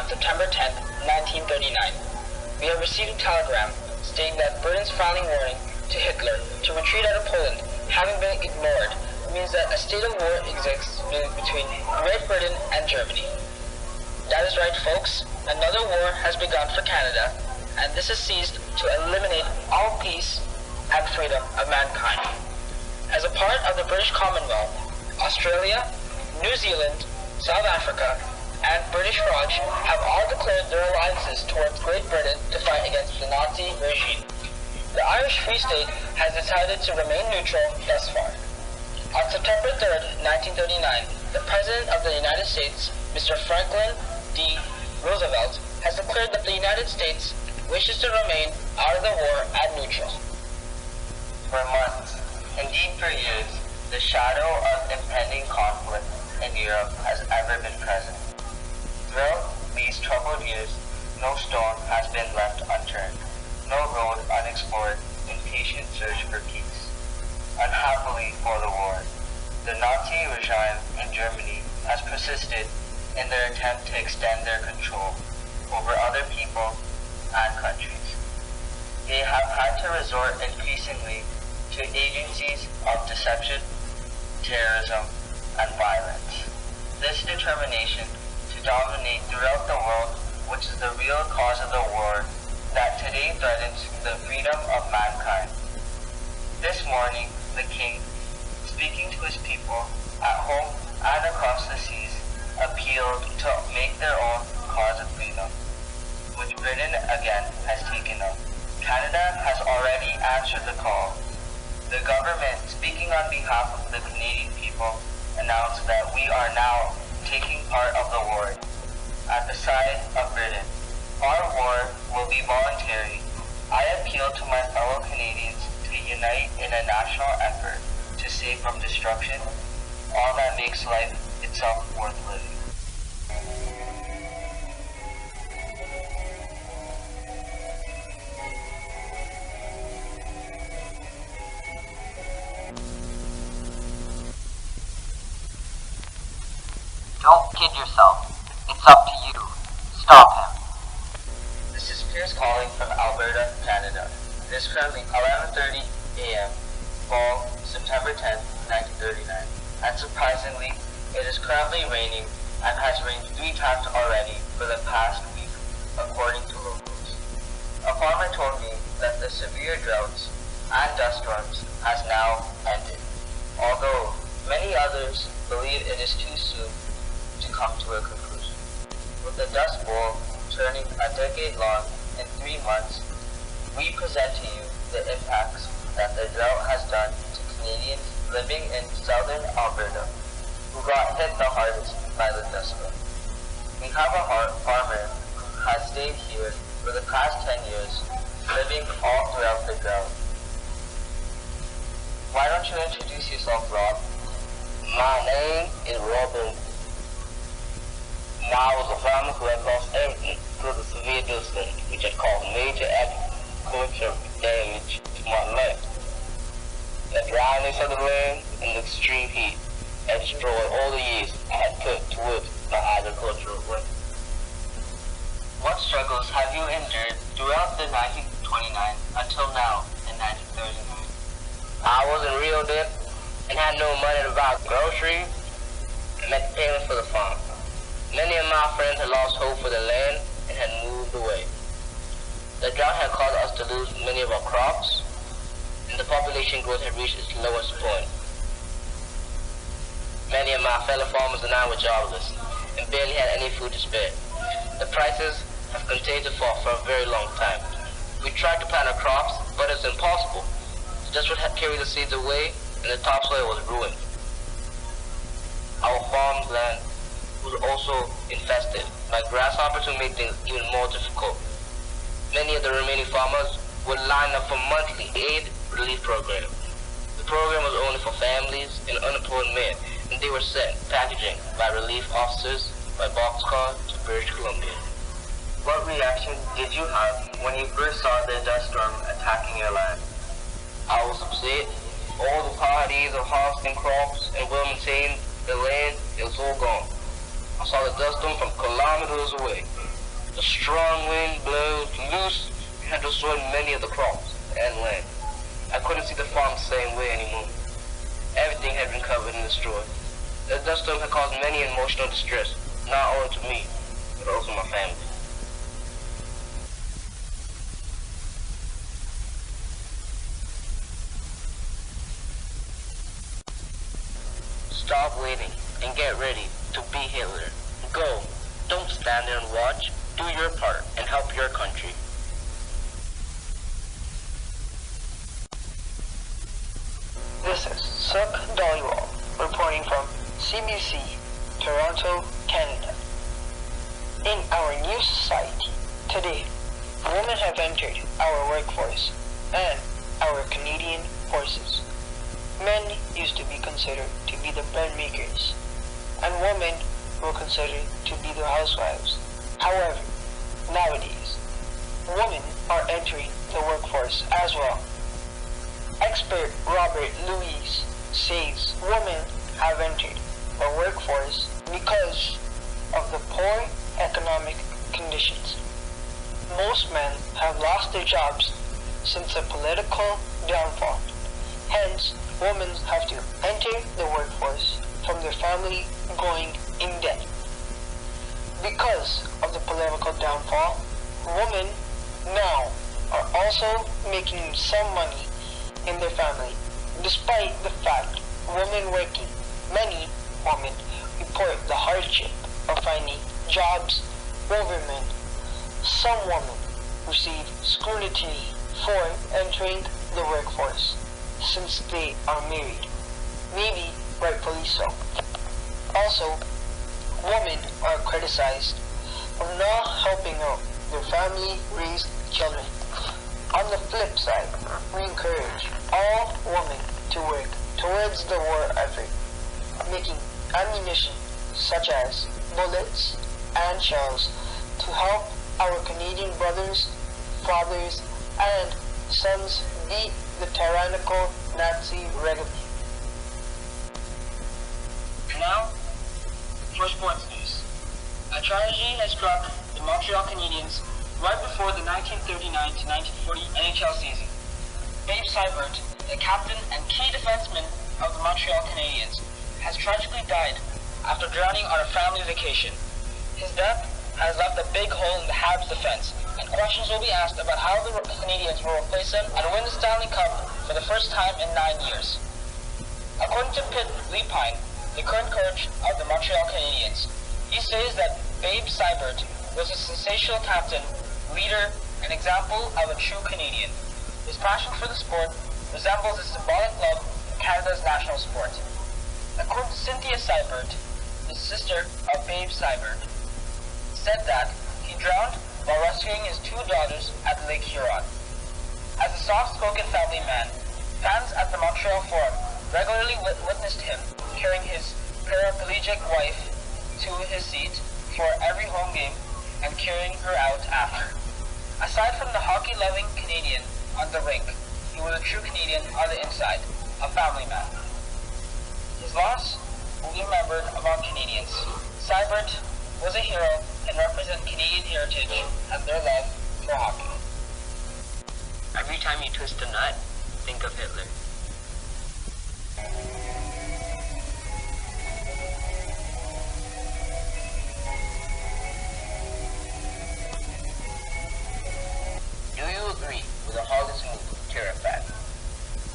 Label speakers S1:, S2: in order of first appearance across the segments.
S1: on September 10, 1939. We have received a telegram stating that Britain's filing warning to Hitler to retreat out of Poland, having been ignored, means that a state of war exists between Great Britain and Germany. That is right, folks. Another war has begun for Canada, and this is seized to eliminate all peace and freedom of mankind. As a part of the British Commonwealth, Australia, New Zealand, South Africa, and British Raj have all declared their alliances towards Great Britain to fight against the Nazi regime. The Irish Free State has decided to remain neutral thus far. On September 3, 1939, the President of the United States, Mr. Franklin D. Roosevelt, has declared that the United States wishes to remain out of the war and neutral.
S2: For months, indeed for years, the shadow of impending conflict in Europe has ever been present. Throughout these troubled years, no stone has been left unturned, no road unexplored in patient search for peace. Unhappily for the war, the Nazi regime in Germany has persisted in their attempt to extend their control over other people and countries. They have had to resort increasingly to agencies of deception, terrorism, and violence. This determination to dominate throughout the world, which is the real cause of the war that today threatens the freedom of mankind. This morning, the King, speaking to his people at home and across the seas, appealed to make their own cause of freedom, which Britain again has taken up. Canada has already answered the call. The government, speaking on behalf of the Canadian people, announced that we are now taking part of the war at the side of Britain. Our war will be voluntary. I appeal to my fellow Canadians to unite in a national effort to save from destruction all that makes life itself worth living.
S3: Don't kid yourself. It's up to you. Stop him.
S2: This is Pierce calling from Alberta, Canada. It is currently 11:30 a.m. fall, September 10, 1939. And surprisingly, it is currently raining and has rained 3 times already for the past week, according to locals. A farmer told me that the severe droughts and dust storms has now ended, although many others believe it is too soon to come to a conclusion. With the Dust Bowl turning a decade long in 3 months, we present to you the impacts that the drought has done to Canadians living in southern Alberta, who got hit the hardest by the dust storm. We have a farmer who has stayed here for the past 10 years, living all throughout the drought. Why don't you introduce yourself, Rob?
S4: My name is Robin. I was a farmer who had lost everything to the severe dust storm, which had caused major agricultural damage to my land. The dryness of the land and the extreme heat had destroyed all the years I had put towards my agricultural work.
S2: What struggles have you endured throughout the 1929 until now in 1939?
S4: I was in real debt and had no money to buy groceries and make payments for the farm. Many of my friends had lost hope for the land and had moved away. The drought had caused us to lose many of our crops, and the population growth had reached its lowest point. Many of my fellow farmers and I were jobless and barely had any food to spare. The prices have continued to fall for a very long time. We tried to plant our crops, but it's impossible. The dust would carry the seeds away, and the topsoil was ruined. Our farmland was also infested by grasshoppers who made things even more difficult. Many of the remaining farmers would line up for monthly aid relief program. The program was only for families and unemployed men, and they were sent packaging by relief officers by boxcar to British Columbia.
S2: What reaction did you have when you first saw the dust storm attacking your land?
S4: I was upset. All the parties of harvesting crops and well maintaining the land, it was all gone. I saw the dust storm from kilometers away. strong wind blew loose and had destroyed many of the crops and land. I couldn't see the farm the same way anymore. Everything had been covered and destroyed. The dust storm had caused many emotional distress, not only to me, but also my family. Stop waiting and get ready to be Hitler. Go. Don't stand there and watch. Do your part and help your country.
S1: This is Suk Dhaliwal reporting from CBC, Toronto, Canada. In our new society today, women have entered our workforce and our Canadian forces. Men used to be considered to be the bread makers, and women were considered to be the housewives. However, nowadays, women are entering the workforce as well. Expert Robert Louis says women have entered the workforce because of the poor economic conditions. Most men have lost their jobs since the political downfall. Hence, women have to enter the workforce from their family going in debt. Because of the political downfall, women now are also making some money in their family. Despite the fact women working, many women report the hardship of finding jobs over men. Some women receive scrutiny for entering the workforce since they are married, maybe rightfully so. Also, women are criticized for not helping out their family raise children. On the flip side, we encourage all women to work towards the war effort, making ammunition such as bullets and shells to help our Canadian brothers, fathers, and sons beat the tyrannical Nazi regime.
S5: Now, for sports news. A tragedy has struck the Montreal Canadiens right before the 1939 to 1940 NHL season. Babe Seibert, the captain and key defenseman of the Montreal Canadiens, has tragically died after drowning on a family vacation. His death has left a big hole in the Habs defense, and questions will be asked about how the Canadiens will replace him and win the Stanley Cup for the first time in 9 years. According to Pitt Lepine, the current coach of the Montreal Canadiens, he says that Babe Seibert was a sensational captain, leader, and example of a true Canadian. His passion for the sport resembles a symbolic love for Canada's national sport. According to Cynthia Seibert, the sister of Babe Seibert, said that he drowned while rescuing his 2 daughters at Lake Huron. As a soft-spoken family man, fans at the Montreal Forum regularly witnessed him carrying his paraplegic wife to his seat for every home game and carrying her out after. Aside from the hockey-loving Canadian on the rink, he was a true Canadian on the inside, a family man. His loss will be remembered among Canadians. Seibert was a hero and represented Canadian heritage and their love for hockey.
S3: Every time you twist a nut, think of Hitler.
S4: Do you agree with the Hollis move tariff act?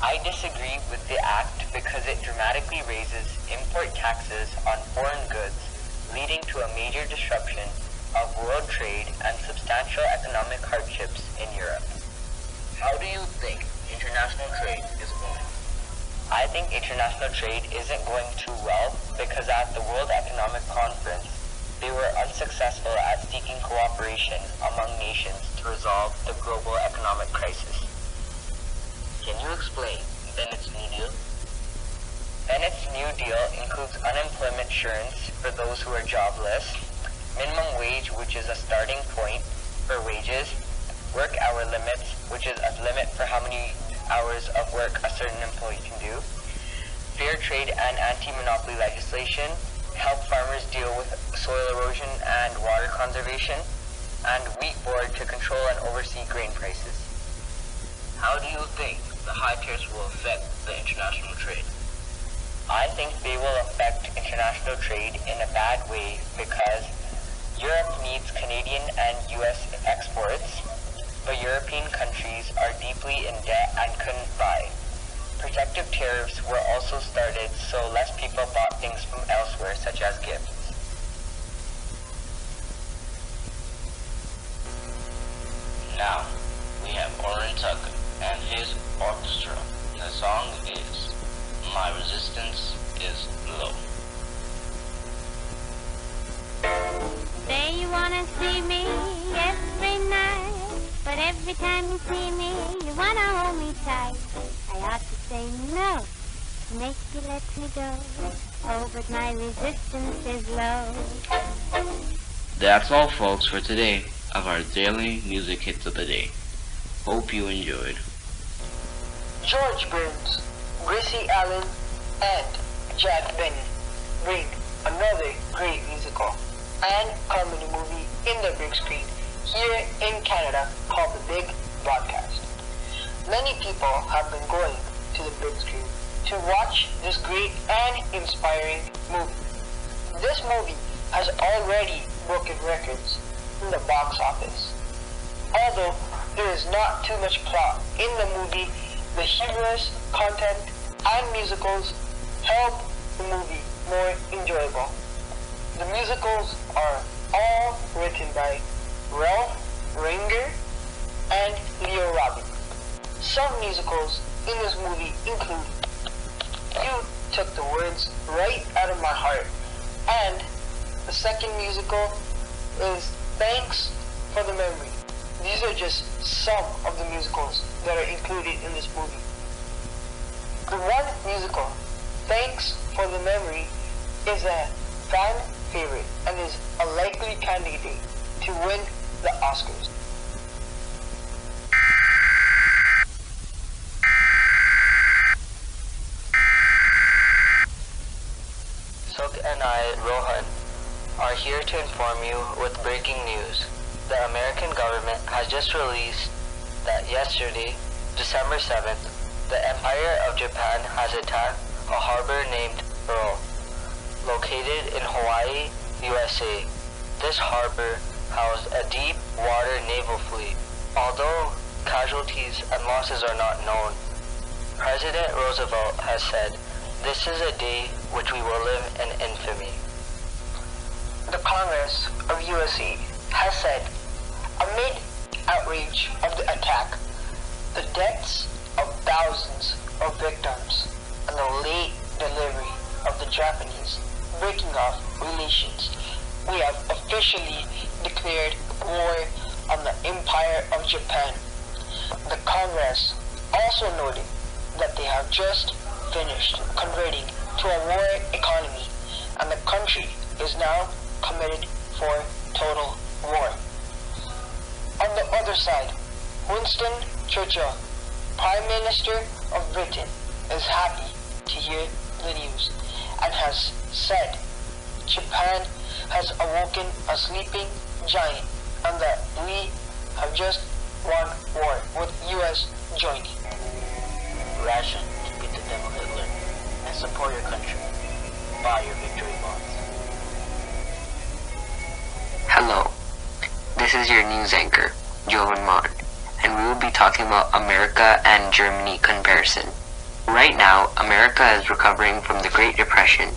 S2: I disagree with the act because it dramatically raises import taxes on foreign goods, leading to a major disruption of world trade and substantial economic hardships in Europe.
S4: How do you think international trade is going?
S2: I think international trade isn't going too well because at the World Economic Conference, they were unsuccessful at seeking cooperation among nations to resolve the global economic crisis.
S4: Can you explain Bennett's New Deal?
S2: Bennett's New Deal includes unemployment insurance for those who are jobless, minimum wage, which is a starting point for wages, work hour limits, which is a limit for how many hours of work a certain employee can do, fair trade and anti-monopoly legislation, help farmers deal with soil erosion and water conservation, and wheat board to control and oversee grain prices.
S4: How do you think the high tariffs will affect the international trade?
S2: I think they will affect international trade in a bad way because Europe needs Canadian and US exports, but European countries are deeply in debt and couldn't buy. Protective tariffs were also started so less people bought things from elsewhere, such as gifts.
S4: Now, we have Oren Tucker and his orchestra. The song is My Resistance is Low.
S6: Say you wanna see me every night, but every time you see me, you wanna hold me tight. I ought to say no, to make you let me go. Oh, but my resistance is low.
S7: That's all, folks, for today of our daily music hits of the day. Hope you enjoyed.
S5: George Burns, Gracie Allen, and Jack Benny bring another great musical and comedy movie in the big screen here in Canada called The Big Broadcast. Many people have been going to the big screen to watch this great and inspiring movie. This movie has already broken records in the box office. Although there is not too much plot in the movie, the humorous content and musicals help the movie more enjoyable. The musicals are all written by Ralph Ringer and Leo Robin. Some musicals in this movie include You Took the Words Right Out of My Heart, and the second musical is Thanks for the Memory. These are just some of the musicals that are included in this movie. The one musical, Thanks for the Memory, is a fan favorite and is a likely candidate to win the Oscars.
S2: Suk and I, Rohan, are here to inform you with breaking news. The American government has just released that yesterday, December 7th, the Empire of Japan has attacked a harbor named Pearl, located in Hawaii, USA. This harbor housed a deep water naval fleet. Although casualties and losses are not known, President Roosevelt has said, "This is a day which we will live in infamy."
S5: The Congress of USA has said, amid outrage of the attack, the deaths of thousands of victims, and the late delivery of the Japanese breaking off relations, we have officially declared war on the Empire of Japan. The Congress also noted that they have just finished converting to a war economy, and the country is now committed for total war. On the other side, Winston Churchill, Prime Minister of Britain, is happy to hear the news and has said Japan has awoken a sleeping giant and that we have just won war with US joining.
S4: Ration to beat the devil Hitler and support your country. Buy your victory bonds.
S8: Hello, this is your news anchor, Jovan Mon, and we will be talking about America and Germany comparison. Right now, America is recovering from the Great Depression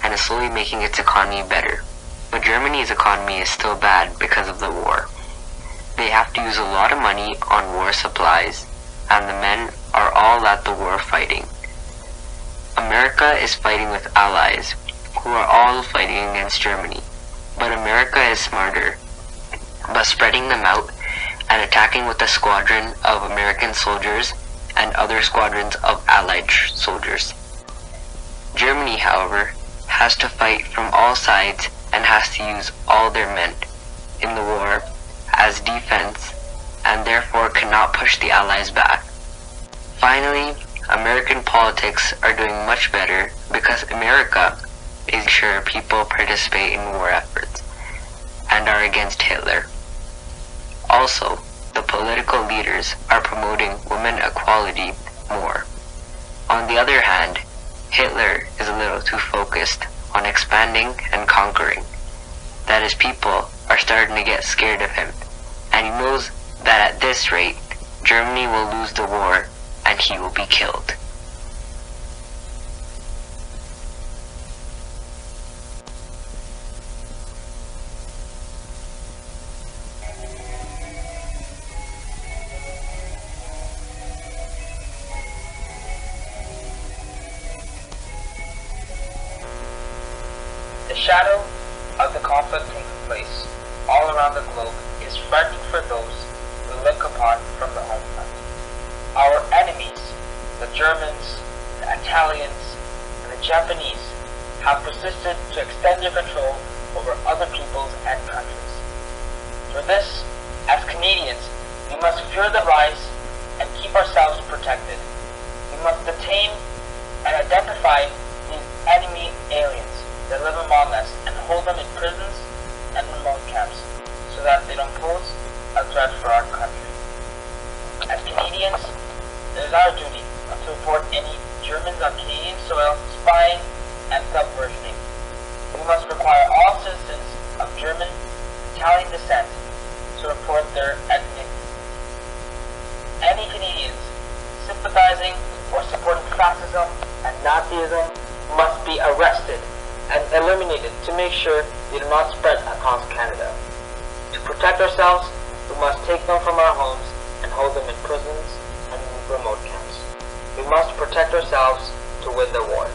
S8: and is slowly making its economy better. But Germany's economy is still bad because of the war. They have to use a lot of money on war supplies, and the men are all at the war fighting. America is fighting with allies, who are all fighting against Germany. But America is smarter, by spreading them out and attacking with a squadron of American soldiers and other squadrons of Allied soldiers. Germany, however, has to fight from all sides and has to use all their men in the war as defense and therefore cannot push the Allies back. Finally, American politics are doing much better because America is sure people participate in war efforts and are against Hitler. Also, the political leaders are promoting women equality more. On the other hand, Hitler is a little too focused on expanding and conquering, that his people are starting to get scared of him, and he knows that at this rate, Germany will lose the war and he will be killed.
S1: The shadow of the conflict taking place all around the globe is frightening for those who look upon from the home front. Our enemies, the Germans, the Italians, and the Japanese, have persisted to extend their control over other peoples and countries. For this, as Canadians, we must fear the rise and keep ourselves protected. We must detain and identify these enemy aliens that live among us and hold them in prisons and remote camps so that they don't pose a threat for our country. As Canadians, it is our duty to report any Germans on Canadian soil spying and subversioning. We must require all citizens of German, Italian descent to report their ethnic. Any Canadians sympathizing or supporting fascism and Nazism must be arrested and eliminated to make sure they do not spread across Canada. To protect ourselves, we must take them from our homes and hold them in prisons and remote camps. We must protect ourselves to win the war.